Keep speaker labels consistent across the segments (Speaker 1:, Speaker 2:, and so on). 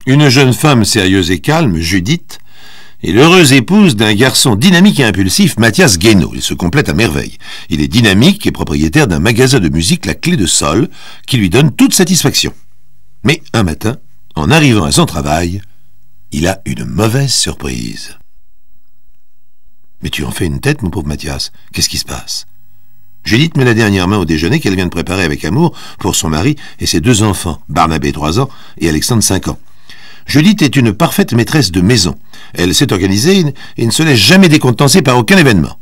Speaker 1: Une jeune femme sérieuse et calme, Judith, est l'heureuse épouse d'un garçon dynamique et impulsif, Mathias Guénaud. Il se complète à merveille. Il est dynamique et propriétaire d'un magasin de musique, la Clé de Sol, qui lui donne toute satisfaction. Mais un matin, en arrivant à son travail, il a une mauvaise surprise. « Mais tu en fais une tête, mon pauvre Mathias. Qu'est-ce qui se passe ?» Judith met la dernière main au déjeuner qu'elle vient de préparer avec amour pour son mari et ses 2 enfants, Barnabé 3 ans et Alexandre 5 ans. Judith est une parfaite maîtresse de maison. Elle s'est organisée et ne se laisse jamais décontencer par aucun événement.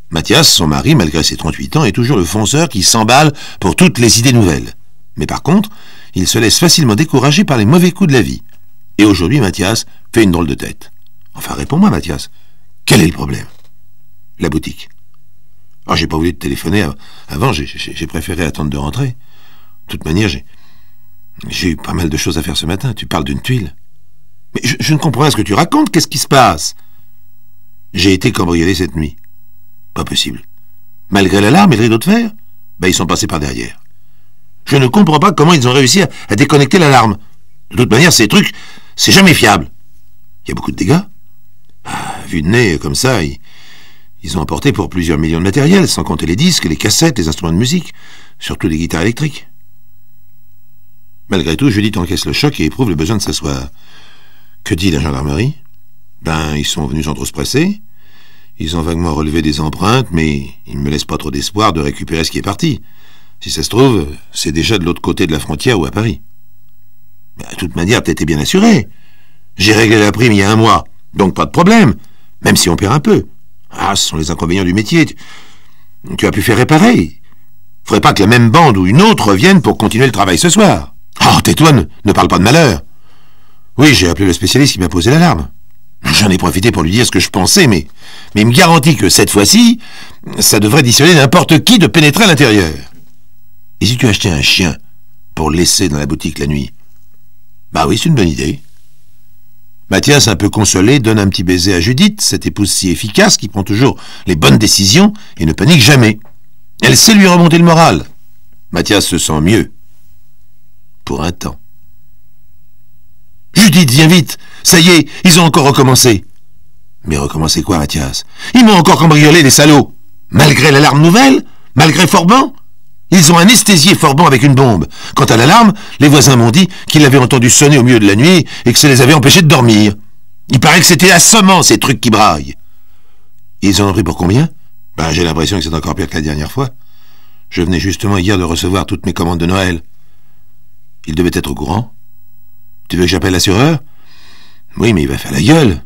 Speaker 1: Mathias, son mari, malgré ses 38 ans, est toujours le fonceur qui s'emballe pour toutes les idées nouvelles. Mais par contre, il se laisse facilement décourager par les mauvais coups de la vie. Et aujourd'hui, Mathias fait une drôle de tête. Enfin, réponds-moi, Mathias. Quel est le problème? La boutique. Oh, j'ai pas voulu te téléphoner avant, j'ai préféré attendre de rentrer. De toute manière, j'ai eu pas mal de choses à faire ce matin. Tu parles d'une tuile. Mais je ne comprends pas ce que tu racontes. Qu'est-ce qui se passe? J'ai été cambriolé cette nuit. Pas possible. Malgré l'alarme et le rideau de fer, ils sont passés par derrière. Je ne comprends pas comment ils ont réussi à déconnecter l'alarme. De toute manière, ces trucs, c'est jamais fiable. Il y a beaucoup de dégâts. Vu de nez, comme ça, ils ont emporté pour plusieurs millions de matériel, sans compter les disques, les cassettes, les instruments de musique, surtout les guitares électriques. Malgré tout, Judith encaisse le choc et éprouve le besoin de s'asseoir. Que dit la gendarmerie? Ils sont venus sans trop se presser. Ils ont vaguement relevé des empreintes, mais ils ne me laissent pas trop d'espoir de récupérer ce qui est parti. Si ça se trouve, c'est déjà de l'autre côté de la frontière ou à Paris. De toute manière, t'étais bien assuré. J'ai réglé la prime il y a 1 mois, donc pas de problème, même si on perd un peu. Ce sont les inconvénients du métier. Tu as pu faire réparer. Faudrait pas que la même bande ou une autre revienne pour continuer le travail ce soir. Tais-toi, ne parle pas de malheur. Oui, j'ai appelé le spécialiste qui m'a posé l'alarme. J'en ai profité pour lui dire ce que je pensais, mais il me garantit que cette fois-ci, ça devrait dissuader n'importe qui de pénétrer à l'intérieur. Et si tu achetais un chien pour le laisser dans la boutique la nuit? Oui, c'est une bonne idée. Mathias, un peu consolé, donne un petit baiser à Judith, cette épouse si efficace qui prend toujours les bonnes décisions et ne panique jamais. Elle sait lui remonter le moral. Mathias se sent mieux. Pour un temps. Judith, viens vite. Ça y est, ils ont encore recommencé. Mais recommencer quoi, Mathias? Ils m'ont encore cambriolé, les salauds. Malgré l'alarme nouvelle? Malgré Forban? Ils ont anesthésié Forban avec une bombe. Quant à l'alarme, les voisins m'ont dit qu'ils l'avaient entendu sonner au milieu de la nuit et que ça les avait empêchés de dormir. Il paraît que c'était assommant, ces trucs qui braillent. Ils en ont pris pour combien? J'ai l'impression que c'est encore pire que la dernière fois. Je venais justement hier de recevoir toutes mes commandes de Noël. Ils devaient être au courant. Tu veux que j'appelle l'assureur? Oui, mais il va faire la gueule.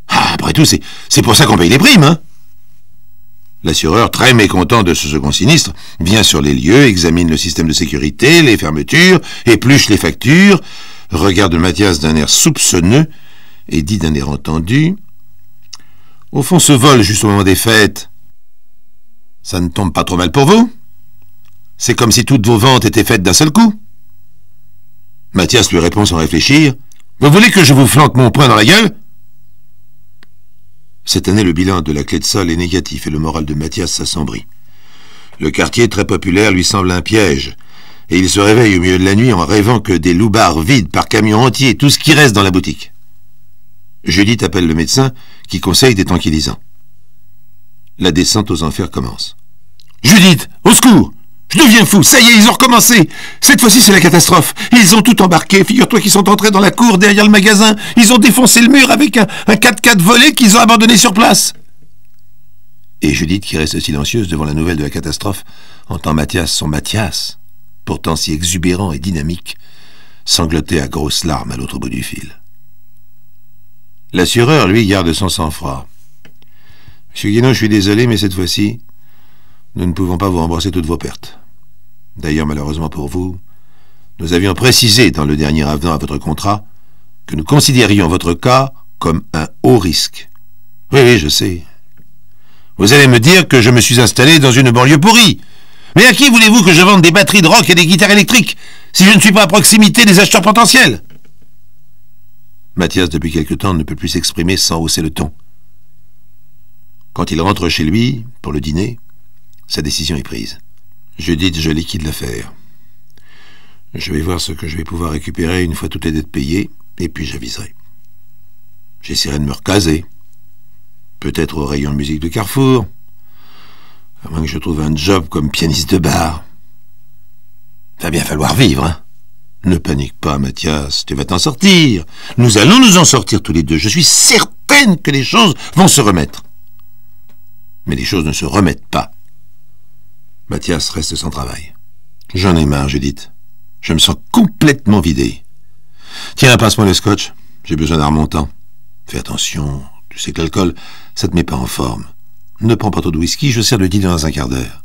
Speaker 1: Après tout, c'est pour ça qu'on paye les primes, hein? L'assureur, très mécontent de ce second sinistre, vient sur les lieux, examine le système de sécurité, les fermetures, épluche les factures, regarde Mathias d'un air soupçonneux et dit d'un air entendu: « Au fond, ce vol juste au moment des fêtes, ça ne tombe pas trop mal pour vous? C'est comme si toutes vos ventes étaient faites d'un seul coup. » Mathias lui répond sans réfléchir: « Vous voulez que je vous flanque mon poing dans la gueule ?» Cette année, le bilan de la Clé de Sol est négatif et le moral de Mathias s'assombrit. Le quartier très populaire lui semble un piège, et il se réveille au milieu de la nuit en rêvant que des loupards vident par camion entier tout ce qui reste dans la boutique. Judith appelle le médecin qui conseille des tranquillisants. La descente aux enfers commence. « Judith, au secours! Je deviens fou, ça y est, ils ont recommencé. Cette fois-ci, c'est la catastrophe. Ils ont tout embarqué. Figure-toi qu'ils sont entrés dans la cour derrière le magasin. Ils ont défoncé le mur avec un 4x4 volé qu'ils ont abandonné sur place. » Et Judith, qui reste silencieuse devant la nouvelle de la catastrophe, entend Mathias, son Mathias, pourtant si exubérant et dynamique, sangloter à grosses larmes à l'autre bout du fil. L'assureur, lui, garde son sang-froid. « Monsieur Guénaud, je suis désolé, mais cette fois-ci, nous ne pouvons pas vous rembourser toutes vos pertes. D'ailleurs, malheureusement pour vous, nous avions précisé dans le dernier avenant à votre contrat que nous considérions votre cas comme un haut risque. Oui, je sais. Vous allez me dire que je me suis installé dans une banlieue pourrie. Mais à qui voulez-vous que je vende des batteries de rock et des guitares électriques si je ne suis pas à proximité des acheteurs potentiels? » Mathias, depuis quelque temps, ne peut plus s'exprimer sans hausser le ton. Quand il rentre chez lui, pour le dîner, sa décision est prise. Judith, je liquide l'affaire. Je vais voir ce que je vais pouvoir récupérer une fois toutes les dettes payées, Et puis j'aviserai. J'essaierai de me recaser. Peut-être au rayon de musique de Carrefour. À moins que je trouve un job comme pianiste de bar. Va bien falloir vivre, hein. Ne panique pas, Mathias, tu vas t'en sortir. Nous allons nous en sortir tous les deux. Je suis certaine que les choses vont se remettre. Mais les choses ne se remettent pas. Mathias reste sans travail. J'en ai marre, Judith. Je me sens complètement vidé. Tiens, passe-moi le scotch. J'ai besoin d'un remontant. Fais attention, tu sais que l'alcool, ça te met pas en forme. Ne prends pas trop de whisky, je sers le dîner dans un quart d'heure.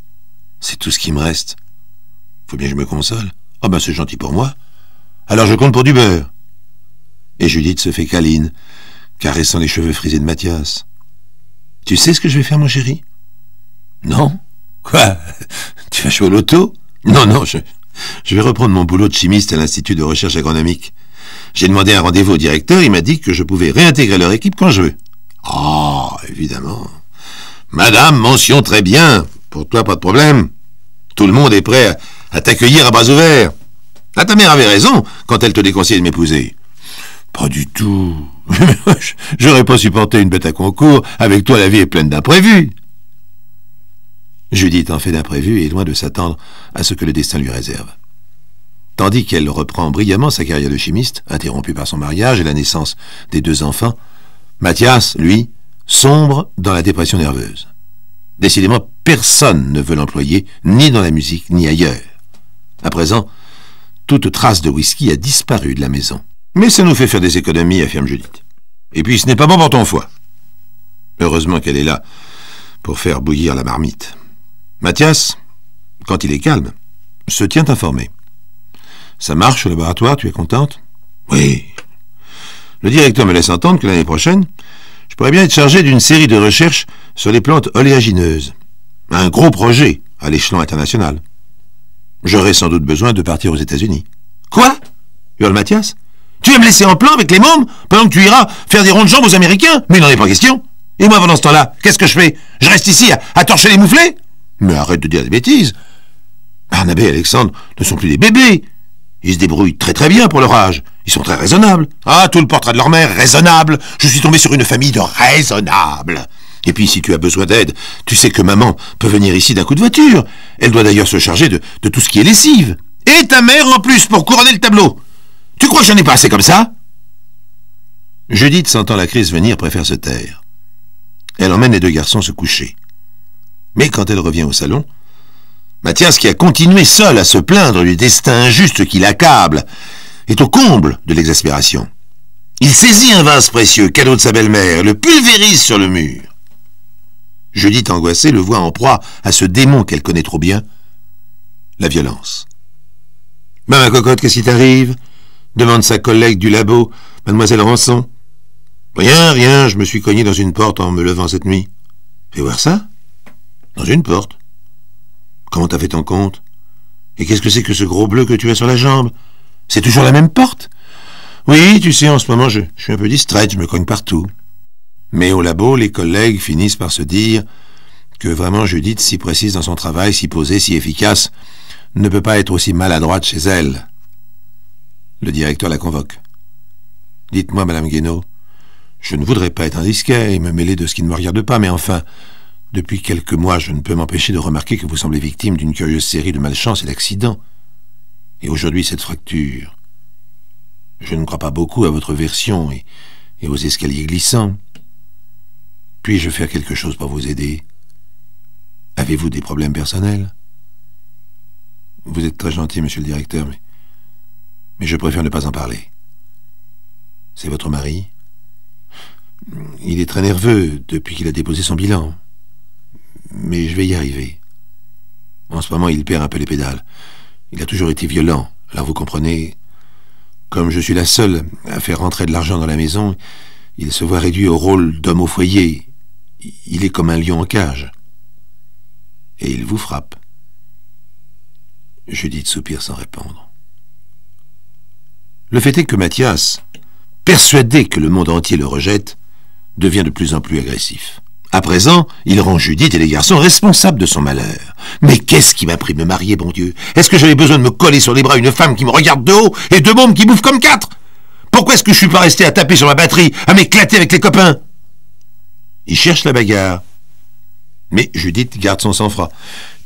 Speaker 1: C'est tout ce qui me reste. Faut bien que je me console. Ah ben c'est gentil pour moi. Alors je compte pour du beurre. Et Judith se fait câline, caressant les cheveux frisés de Mathias. Tu sais ce que je vais faire, mon chéri? Non? Quoi? Tu vas jouer au loto? Non, je vais reprendre mon boulot de chimiste à l'Institut de recherche agronomique. J'ai demandé un rendez-vous au directeur, il m'a dit que je pouvais réintégrer leur équipe quand je veux. Oh, évidemment. Madame, mention très bien. Pour toi, pas de problème. Tout le monde est prêt à t'accueillir à bras ouverts. Ah, ta mère avait raison quand elle te déconseillait de m'épouser. Pas du tout. J'aurais pas supporté une bête à concours. Avec toi, la vie est pleine d'imprévus. Judith en fait d'imprévus et est loin de s'attendre à ce que le destin lui réserve. Tandis qu'elle reprend brillamment sa carrière de chimiste, interrompue par son mariage et la naissance des 2 enfants, Mathias, lui, sombre dans la dépression nerveuse. Décidément, personne ne veut l'employer, ni dans la musique, ni ailleurs. À présent, toute trace de whisky a disparu de la maison. Mais ça nous fait faire des économies, affirme Judith. Et puis ce n'est pas bon pour ton foie. Heureusement qu'elle est là pour faire bouillir la marmite. Mathias, quand il est calme, se tient informé. Ça marche au laboratoire, tu es contente? Oui. Le directeur me laisse entendre que l'année prochaine, je pourrais bien être chargé d'une série de recherches sur les plantes oléagineuses. Un gros projet à l'échelon international. J'aurai sans doute besoin de partir aux États-Unis. Quoi? Hurle Mathias. Tu vas me laisser en plan avec les mômes pendant que tu iras faire des ronds de jambes aux Américains? Mais il n'en est pas question. Et moi, pendant ce temps-là, qu'est-ce que je fais? Je reste ici à torcher les mouflets? Mais arrête de dire des bêtises. Barnabé et Alexandre ne sont plus des bébés. Ils se débrouillent très très bien pour leur âge. Ils sont très raisonnables. Ah, tout le portrait de leur mère, raisonnable. Je suis tombé sur une famille de raisonnables. Et puis, si tu as besoin d'aide, tu sais que maman peut venir ici d'un coup de voiture. Elle doit d'ailleurs se charger de tout ce qui est lessive. Et ta mère en plus, pour couronner le tableau. Tu crois que j'en ai pas assez comme ça? Judith, sentant la crise venir, préfère se taire. Elle emmène les 2 garçons se coucher. Mais quand elle revient au salon, Mathias, qui a continué seul à se plaindre du destin injuste qui l'accable, est au comble de l'exaspération. Il saisit un vase précieux, cadeau de sa belle-mère, le pulvérise sur le mur. Judith, angoissée, le voit en proie à ce démon qu'elle connaît trop bien, la violence. « Ben, ma cocotte, qu'est-ce qui t'arrive ?» demande sa collègue du labo, mademoiselle Rançon. « Rien, je me suis cogné dans une porte en me levant cette nuit. »« Fais voir ça ?»« Dans une porte. »« Comment t'as fait ton compte ? Et qu'est-ce que c'est que ce gros bleu que tu as sur la jambe ? C'est toujours la même porte ? » ?»« Oui, tu sais, en ce moment, je suis un peu distraite, je me cogne partout. » Mais au labo, les collègues finissent par se dire que vraiment Judith, si précise dans son travail, si posée, si efficace, ne peut pas être aussi maladroite chez elle. Le directeur la convoque. « Dites-moi, Madame Guénaud, je ne voudrais pas être indiscret et me mêler de ce qui ne me regarde pas, mais enfin, depuis quelques mois, je ne peux m'empêcher de remarquer que vous semblez victime d'une curieuse série de malchances et d'accidents. Et aujourd'hui, cette fracture. Je ne crois pas beaucoup à votre version et aux escaliers glissants. Puis-je faire quelque chose pour vous aider? Avez-vous des problèmes personnels? Vous êtes très gentil, monsieur le directeur, mais je préfère ne pas en parler. C'est votre mari? Il est très nerveux depuis qu'il a déposé son bilan. Mais je vais y arriver. En ce moment, il perd un peu les pédales. Il a toujours été violent. Alors vous comprenez, comme je suis la seule à faire rentrer de l'argent dans la maison, il se voit réduit au rôle d'homme au foyer. Il est comme un lion en cage. Et il vous frappe. Judith soupire sans répondre. Le fait est que Mathias, persuadé que le monde entier le rejette, devient de plus en plus agressif. À présent, il rend Judith et les garçons responsables de son malheur. Mais qu'est-ce qui m'a pris de me marier, bon Dieu? Est-ce que j'avais besoin de me coller sur les bras une femme qui me regarde de haut et 2 mômes qui bouffent comme 4? Pourquoi est-ce que je suis pas resté à taper sur ma batterie, à m'éclater avec les copains? Il cherche la bagarre. Mais Judith garde son sang-froid.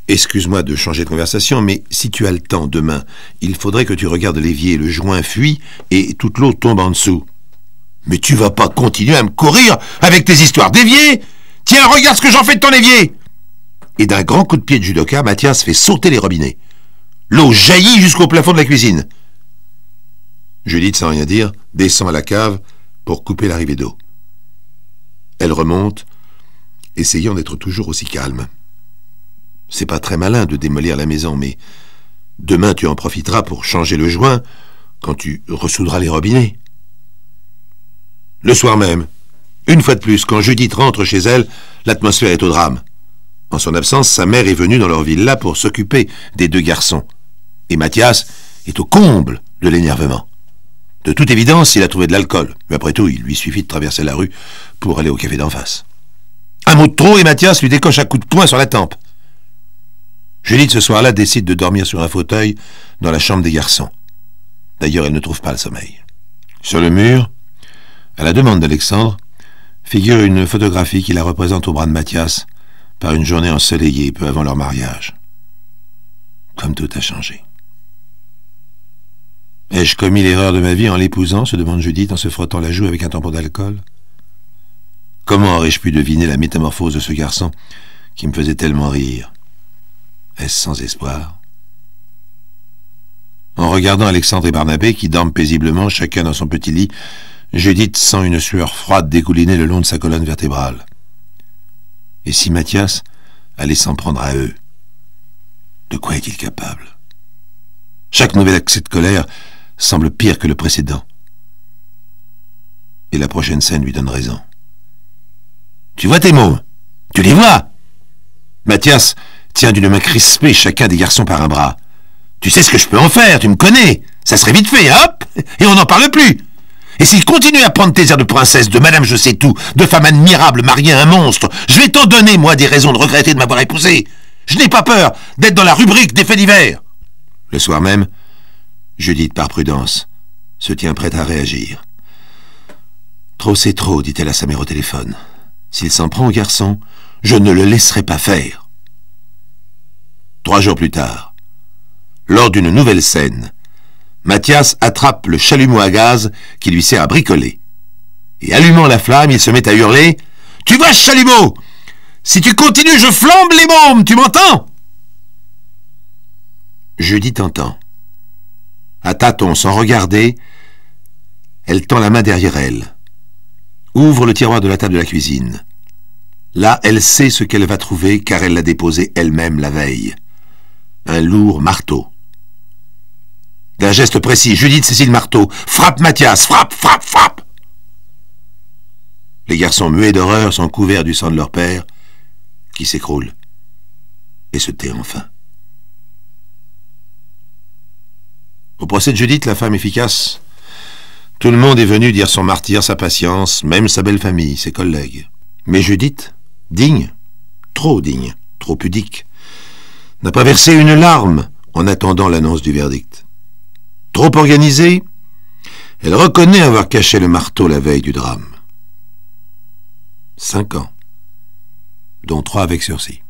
Speaker 1: Excuse-moi de changer de conversation, mais si tu as le temps demain, il faudrait que tu regardes l'évier. Le joint fuit et toute l'eau tombe en dessous. Mais tu vas pas continuer à me courir avec tes histoires d'évier? Tiens, regarde ce que j'en fais de ton évier! Et d'un grand coup de pied de judoka, Mathias fait sauter les robinets. L'eau jaillit jusqu'au plafond de la cuisine. Judith, sans rien dire, descend à la cave pour couper l'arrivée d'eau. Elle remonte, essayant d'être toujours aussi calme. C'est pas très malin de démolir la maison, mais demain tu en profiteras pour changer le joint quand tu ressoudras les robinets. Le soir même, une fois de plus, quand Judith rentre chez elle, l'atmosphère est au drame. En son absence, sa mère est venue dans leur villa pour s'occuper des deux garçons. Et Mathias est au comble de l'énervement. De toute évidence, il a trouvé de l'alcool. Mais après tout, il lui suffit de traverser la rue pour aller au café d'en face. Un mot de trop et Mathias lui décoche un coup de poing sur la tempe. Judith, ce soir-là, décide de dormir sur un fauteuil dans la chambre des garçons. D'ailleurs, elle ne trouve pas le sommeil. Sur le mur, à la demande d'Alexandre, figure une photographie qui la représente au bras de Mathias par une journée ensoleillée peu avant leur mariage. Comme tout a changé. Ai-je commis l'erreur de ma vie en l'épousant, se demande Judith en se frottant la joue avec un tampon d'alcool. Comment aurais-je pu deviner la métamorphose de ce garçon qui me faisait tellement rire? Est-ce sans espoir? En regardant Alexandre et Barnabé, qui dorment paisiblement, chacun dans son petit lit, Judith sent une sueur froide dégouliner le long de sa colonne vertébrale. Et si Mathias allait s'en prendre à eux? De quoi est-il capable? Chaque nouvel accès de colère semble pire que le précédent. Et la prochaine scène lui donne raison. Tu vois tes mômes? Tu les vois? Mathias tient d'une main crispée chacun des garçons par un bras. Tu sais ce que je peux en faire, tu me connais. Ça serait vite fait, hop, et on n'en parle plus. Et s'il continue à prendre tes airs de princesse, de madame je sais tout, de femme admirable mariée à un monstre, je vais t'en donner, moi, des raisons de regretter de m'avoir épousé. Je n'ai pas peur d'être dans la rubrique des faits divers. Le soir même, Judith, par prudence, se tient prête à réagir. Trop c'est trop, dit-elle à sa mère au téléphone. S'il s'en prend au garçon, je ne le laisserai pas faire. 3 jours plus tard, lors d'une nouvelle scène, Mathias attrape le chalumeau à gaz qui lui sert à bricoler. Et allumant la flamme, il se met à hurler « Tu vois, chalumeau, si tu continues, je flambe les mômes, tu m'entends ?» Judith entend. À tâtons, sans regarder, elle tend la main derrière elle, ouvre le tiroir de la table de la cuisine. Là, elle sait ce qu'elle va trouver car elle l'a déposé elle-même la veille. Un lourd marteau. D'un geste précis, Judith saisit le marteau, frappe Mathias, frappe, frappe, frappe. Les garçons muets d'horreur sont couverts du sang de leur père, qui s'écroule et se tait enfin. Au procès de Judith, la femme efficace, tout le monde est venu dire son martyre, sa patience, même sa belle famille, ses collègues. Mais Judith, digne, trop pudique, n'a pas versé une larme en attendant l'annonce du verdict. Trop organisée, elle reconnaît avoir caché le marteau la veille du drame. 5 ans, dont 3 avec sursis.